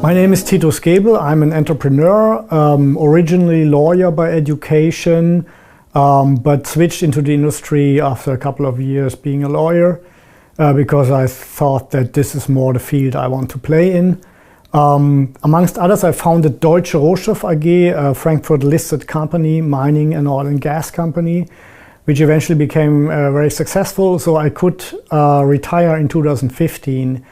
My name is Titus Gebel. I'm an entrepreneur, originally lawyer by education, but switched into the industry after a couple of years being a lawyer because I thought that this is more the field I want to play in. Amongst others, I founded Deutsche Rohstoff AG, a Frankfurt-listed company, mining and oil and gas company, which eventually became very successful. So I could retire in 2015.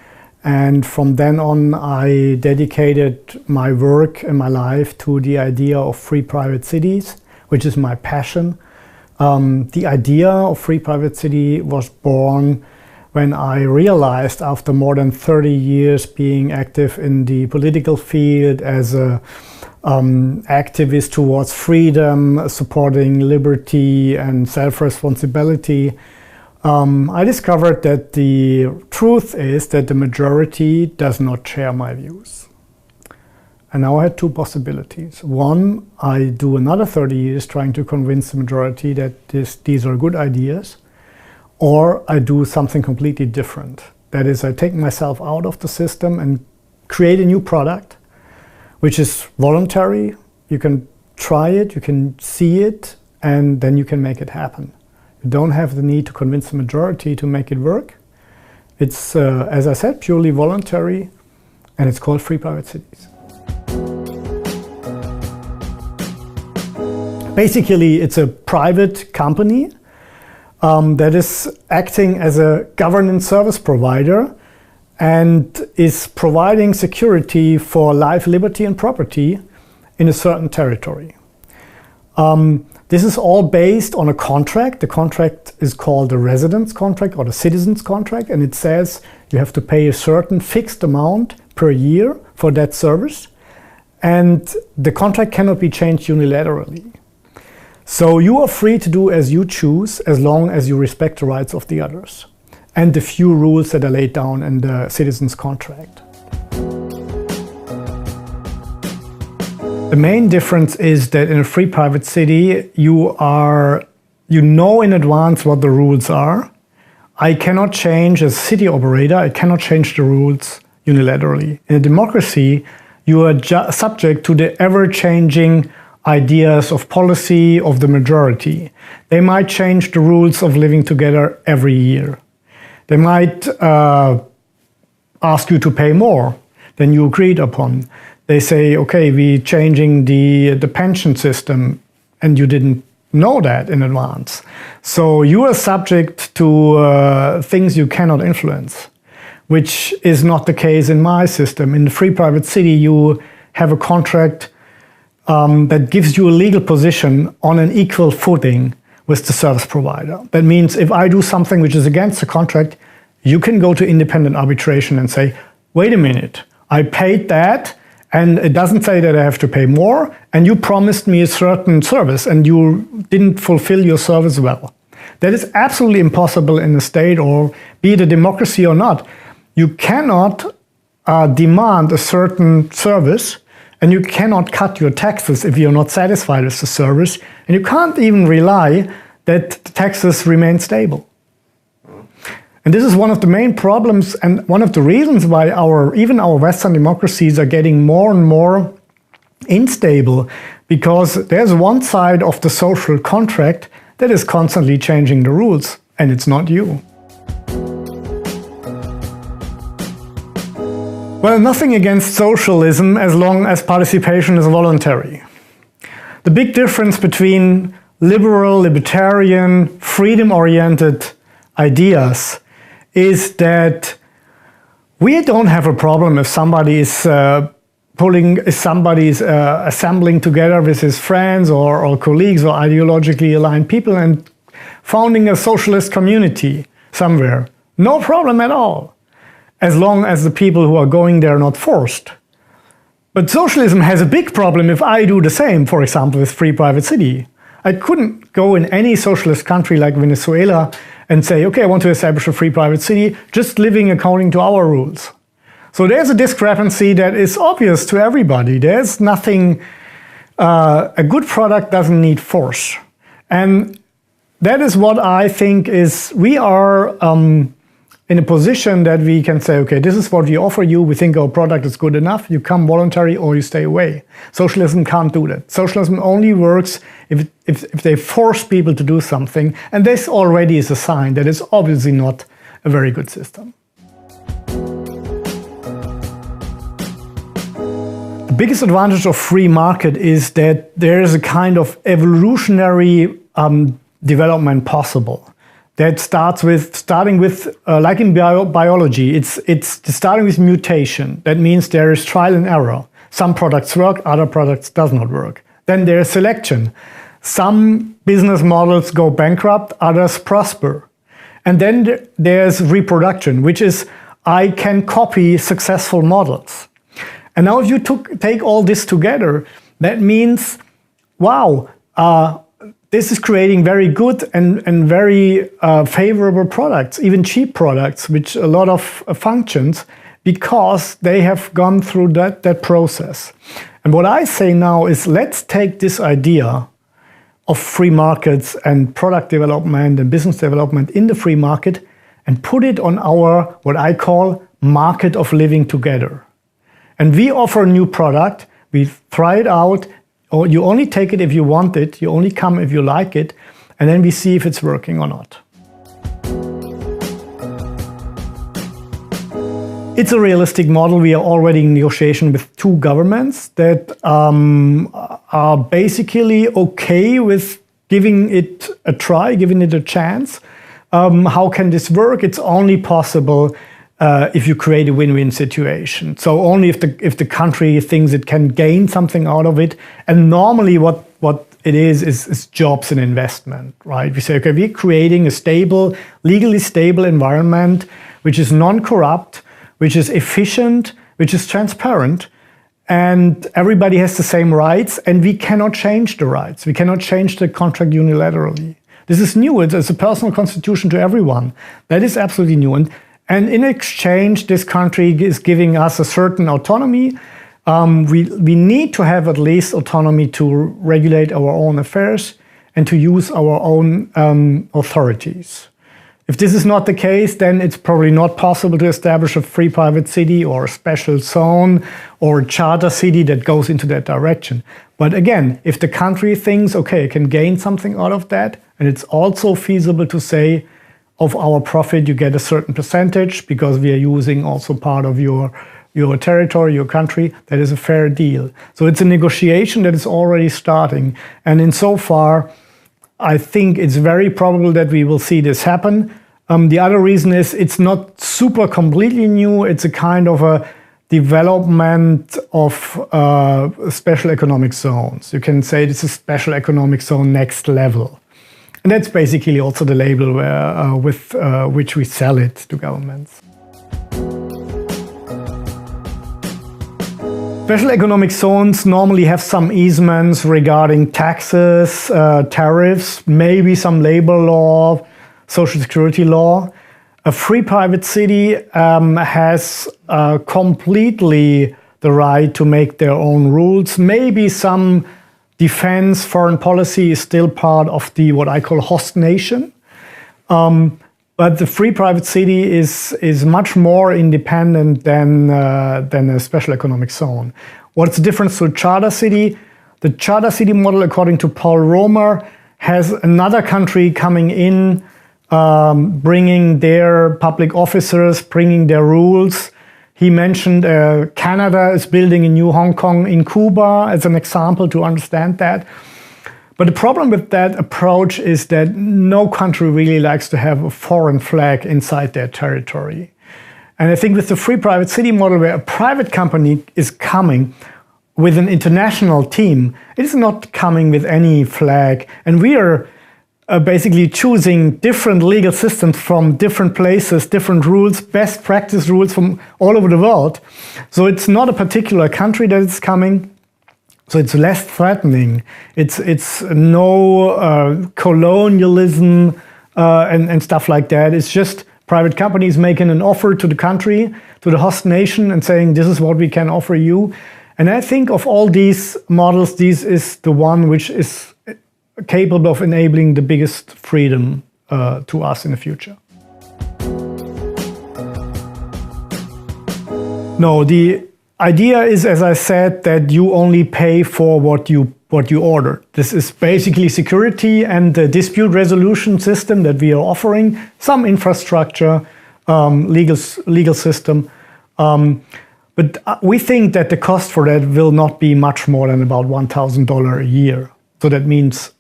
And from then on, I dedicated my work and my life to the idea of free private cities, which is my passion. The idea of free private city was born when I realized, after more than 30 years being active in the political field as an activist towards freedom, supporting liberty and self-responsibility, I discovered that the truth is that the majority does not share my views. And now I had two possibilities. One, I do another 30 years trying to convince the majority that these are good ideas, or I do something completely different. That is, I take myself out of the system and create a new product, which is voluntary. You can try it, you can see it, and then you can make it happen. You don't have the need to convince the majority to make it work. It's, as I said, purely voluntary, and it's called Free Private Cities. Basically, it's a private company that is acting as a governance service provider and is providing security for life, liberty, and property in a certain territory. This is all based on a contract. The contract is called the residence contract or the citizen's contract, and it says you have to pay a certain fixed amount per year for that service, and the contract cannot be changed unilaterally. So you are free to do as you choose as long as you respect the rights of the others and the few rules that are laid down in the citizen's contract. The main difference is that in a free private city, you know in advance what the rules are. I cannot change, as a city operator, I cannot change the rules unilaterally. In a democracy, you are subject to the ever-changing ideas of policy of the majority. They might change the rules of living together every year. They might ask you to pay more than you agreed upon. They say, okay, we're changing the pension system, and you didn't know that in advance. So you are subject to things you cannot influence, which is not the case in my system. In the free private city, you have a contract that gives you a legal position on an equal footing with the service provider. That means if I do something which is against the contract, you can go to independent arbitration and say, wait a minute, I paid that, and it doesn't say that I have to pay more, and you promised me a certain service, and you didn't fulfill your service well. That is absolutely impossible in a state, or be it a democracy or not. You cannot demand a certain service, and you cannot cut your taxes if you're not satisfied with the service, and you can't even rely that the taxes remain stable. And this is one of the main problems and one of the reasons why even our Western democracies are getting more and more unstable, because there's one side of the social contract that is constantly changing the rules, and it's not you. Well, nothing against socialism as long as participation is voluntary. The big difference between liberal, libertarian, freedom-oriented ideas is that we don't have a problem if somebody is assembling together with his friends or colleagues or ideologically aligned people and founding a socialist community somewhere. No problem at all, as long as the people who are going there are not forced. But socialism has a big problem if I do the same, for example, with free private city. I couldn't go in any socialist country like Venezuela and say, okay, I want to establish a free private city, just living according to our rules. So there's a discrepancy that is obvious to everybody. There's nothing, a good product doesn't need force. And that is what I think is, we are in a position that we can say, okay, this is what we offer you. We think our product is good enough. You come voluntary or you stay away. Socialism can't do that. Socialism only works if they force people to do something. And this already is a sign that it's obviously not a very good system. The biggest advantage of free market is that there is a kind of evolutionary development possible. That starting with like in biology, it's starting with mutation. That means there is trial and error. Some products work, other products does not work. Then there is selection. Some business models go bankrupt, others prosper. And then there's reproduction, which is I can copy successful models. And now if you take all this together, that means, wow, this is creating very good and very favorable products, even cheap products, which a lot of functions, because they have gone through that process. And what I say now is, let's take this idea of free markets and product development and business development in the free market and put it on our, what I call, market of living together. And we offer a new product, we try it out, or you only take it if you want it, you only come if you like it, and then we see if it's working or not. It's a realistic model. We are already in negotiation with 2 governments that are basically okay with giving it a try, giving it a chance. How can this work? It's only possible if you create a win-win situation. So only if the country thinks it can gain something out of it. And normally what it is jobs and investment, right? We say, okay, we're creating a stable, legally stable environment, which is non-corrupt, which is efficient, which is transparent, and everybody has the same rights, and we cannot change the rights. We cannot change the contract unilaterally. This is new. It's a personal constitution to everyone. That is absolutely new. And in exchange, this country is giving us a certain autonomy. We need to have at least autonomy to regulate our own affairs and to use our own authorities. If this is not the case, then it's probably not possible to establish a free private city or a special zone or a charter city that goes into that direction. But again, if the country thinks, okay, it can gain something out of that, and it's also feasible to say, of our profit, you get a certain percentage because we are using also part of your territory, your country, that is a fair deal. So it's a negotiation that is already starting. And insofar, I think it's very probable that we will see this happen. The other reason is it's not super completely new. It's a kind of a development of special economic zones. You can say this is special economic zone next level. And that's basically also the label with which we sell it to governments. Special economic zones normally have some easements regarding taxes, tariffs, maybe some labor law, social security law. A free private city has completely the right to make their own rules. Maybe some defense, foreign policy is still part of the what I call host nation. But the free private city is much more independent than a special economic zone. What's the difference to a charter city? The charter city model, according to Paul Romer, has another country coming in, bringing their public officers, bringing their rules. He mentioned Canada is building a new Hong Kong in Cuba as an example to understand that. But the problem with that approach is that no country really likes to have a foreign flag inside their territory. And I think with the free private city model, where a private company is coming with an international team, it is not coming with any flag. And we are basically choosing different legal systems from different places, different rules, best practice rules from all over the world. So it's not a particular country that is coming. So it's less threatening. It's no colonialism and stuff like that. It's just private companies making an offer to the country, to the host nation, and saying, this is what we can offer you. And I think of all these models, this is the one which is capable of enabling the biggest freedom to us in the future. No, the idea is, as I said, that you only pay for what you order. This is basically security and the dispute resolution system that we are offering, some infrastructure, legal system. But we think that the cost for that will not be much more than about $1,000 a year. So that means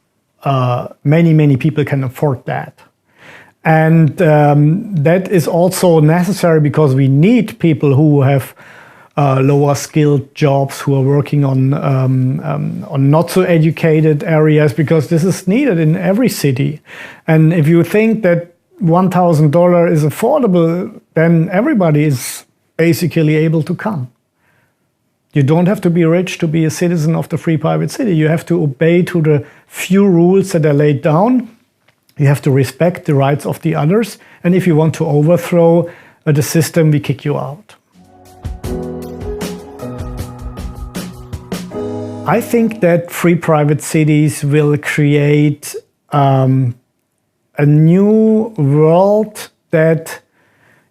many people can afford that. And that is also necessary because we need people who have lower skilled jobs, who are working on not so educated areas, because this is needed in every city. And if you think that $1,000 is affordable, then everybody is basically able to come. You don't have to be rich to be a citizen of the free private city. You have to obey to the few rules that are laid down. You have to respect the rights of the others. And if you want to overthrow the system, we kick you out. I think that free private cities will create a new world that,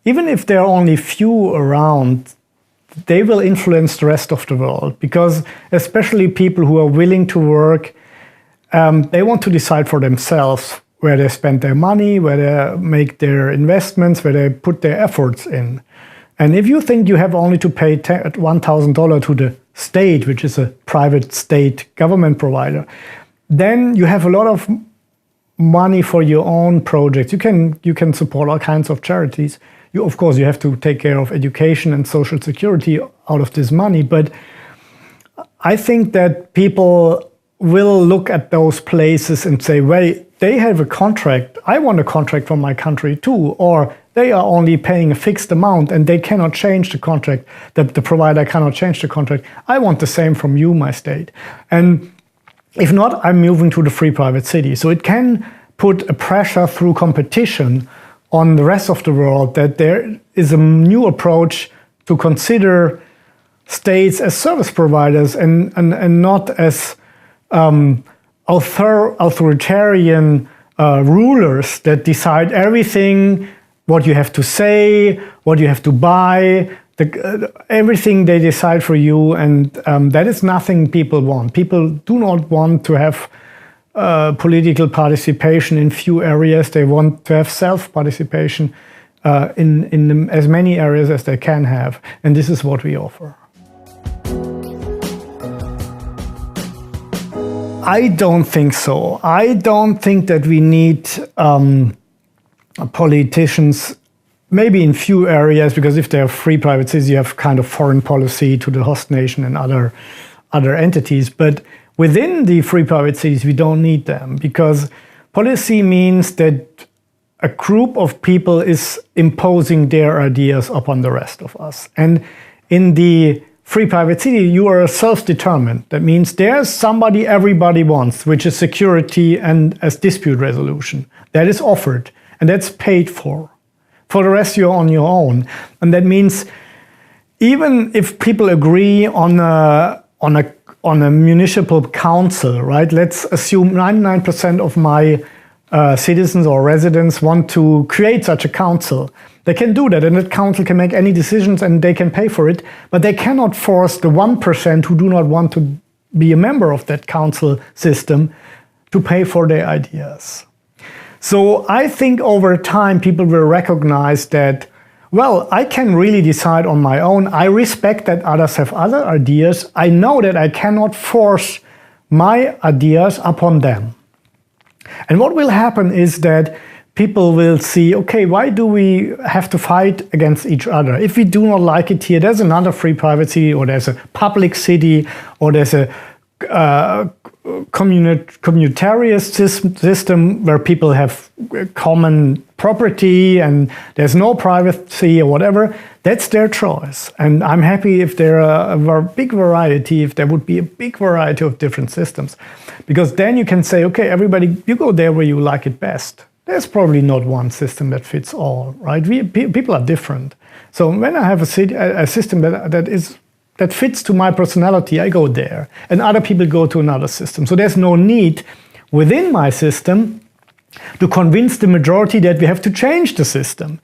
even if there are only few around, they will influence the rest of the world. Because especially people who are willing to work, they want to decide for themselves where they spend their money, where they make their investments, where they put their efforts in. And if you think you have only to pay $1,000 to the state, which is a private state government provider, then you have a lot of money for your own projects. You can support all kinds of charities. Of course, you have to take care of education and social security out of this money. But I think that people will look at those places and say, wait, they have a contract. I want a contract from my country too. Or they are only paying a fixed amount and they cannot change the contract. The provider cannot change the contract. I want the same from you, my state. And if not, I'm moving to the free private city. So it can put a pressure through competition on the rest of the world that there is a new approach to consider states as service providers and not as authoritarian rulers that decide everything, what you have to say, what you have to buy, everything they decide for you. And that is nothing people want. People do not want to have political participation in few areas. They want to have self-participation in as many areas as they can have. And this is what we offer. I don't think so. I don't think that we need politicians, maybe in few areas, because if they're free private cities, you have kind of foreign policy to the host nation and other entities. But within the free private cities, we don't need them, because policy means that a group of people is imposing their ideas upon the rest of us. And in the free private city, you are self-determined. That means there's somebody everybody wants, which is security and as dispute resolution. That is offered and that's paid for. For the rest, you're on your own. And that means even if people agree on a municipal council, right? Let's assume 99% of my citizens or residents want to create such a council. They can do that, and that council can make any decisions and they can pay for it, but they cannot force the 1% who do not want to be a member of that council system to pay for their ideas. So I think over time people will recognize that, well, I can really decide on my own. I respect that others have other ideas. I know that I cannot force my ideas upon them. And what will happen is that people will see, okay, why do we have to fight against each other? If we do not like it here, there's another free private city, or there's a public city, or there's a communitarian system where people have common property and there's no privacy or whatever. That's their choice. And I'm happy if there are a big variety, if there would be a big variety of different systems. Because then you can say, okay, everybody, you go there where you like it best. There's probably not one system that fits all, right? People are different. So when I have a system that fits to my personality, I go there. And other people go to another system. So there's no need within my system to convince the majority that we have to change the system.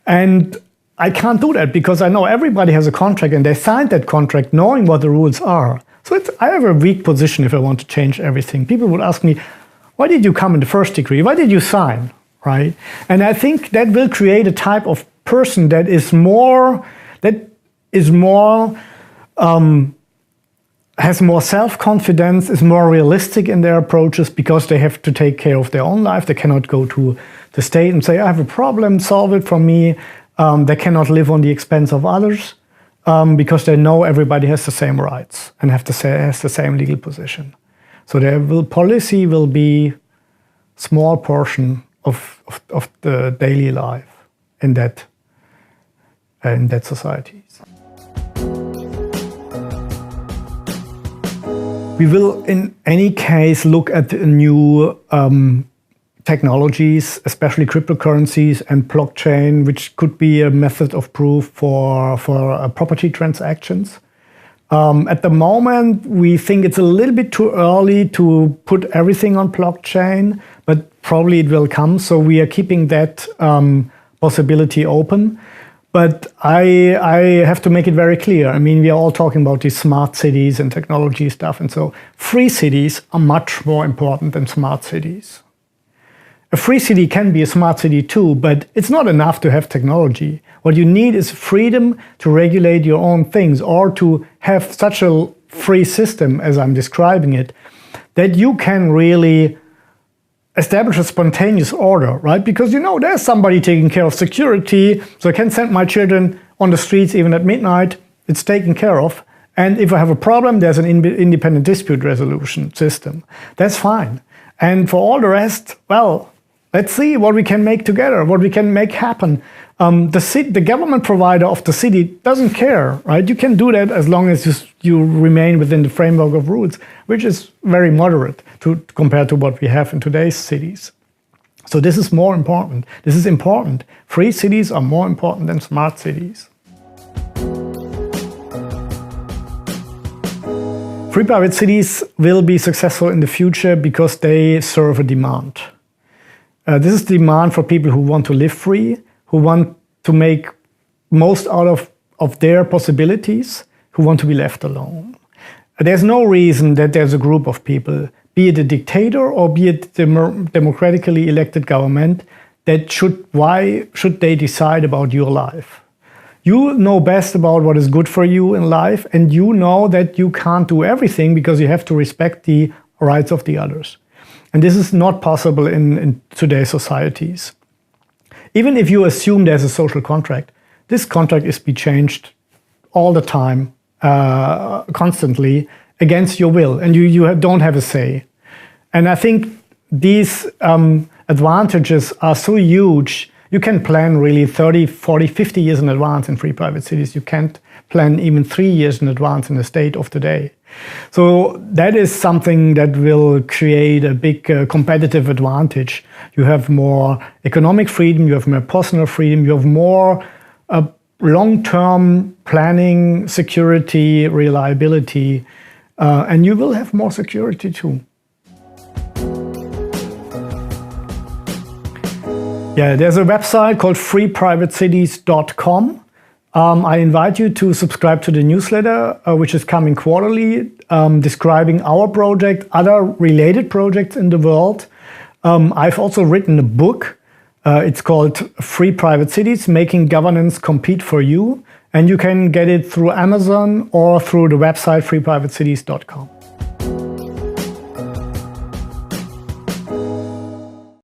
And I can't do that because I know everybody has a contract and they signed that contract knowing what the rules are. So I have a weak position if I want to change everything. People would ask me, why did you come in the first degree? Why did you sign, right? And I think that will create a type of person that has more self-confidence, is more realistic in their approaches because they have to take care of their own life. They cannot go to the state and say, I have a problem, solve it for me. They cannot live on the expense of others because they know everybody has the same rights and has the same legal position. So policy will be small portion of the daily life in that society. We will, in any case, look at the new technologies, especially cryptocurrencies and blockchain, which could be a method of proof for property transactions. At the moment, we think it's a little bit too early to put everything on blockchain, but probably it will come. So we are keeping that possibility open. But I have to make it very clear. I mean, we are all talking about these smart cities and technology stuff. And so free cities are much more important than smart cities. A free city can be a smart city too, but it's not enough to have technology. What you need is freedom to regulate your own things or to have such a free system, as I'm describing it, that you can really establish a spontaneous order, right? Because there's somebody taking care of security, so I can send my children on the streets even at midnight. It's taken care of. And if I have a problem, there's an independent dispute resolution system. That's fine. And for all the rest, well, let's see what we can make together, what we can make happen. The government provider of the city doesn't care, right? You can do that as long as you remain within the framework of rules, which is very moderate compared to what we have in today's cities. So this is more important. This is important. Free cities are more important than smart cities. Free private cities will be successful in the future because they serve a demand. This is demand for people who want to live free, who want to make most out of their possibilities, who want to be left alone. There's no reason that there's a group of people, be it a dictator or be it the democratically elected government, why should they decide about your life? You know best about what is good for you in life, and you know that you can't do everything because you have to respect the rights of the others. And this is not possible in today's societies. Even if you assume there's a social contract, this contract is be changed all the time, constantly, against your will, and you don't have a say. And I think these advantages are so huge. You can plan really 30, 40, 50 years in advance in free private cities. You can't plan even 3 years in advance in the state of today. So that is something that will create a big competitive advantage. You have more economic freedom, you have more personal freedom, you have more long-term planning, security, reliability, and you will have more security too. Yeah, there's a website called freeprivatecities.com. I invite you to subscribe to the newsletter, which is coming quarterly, describing our project, other related projects in the world. I've also written a book. It's called Free Private Cities, Making Governance Compete for You. And you can get it through Amazon or through the website freeprivatecities.com.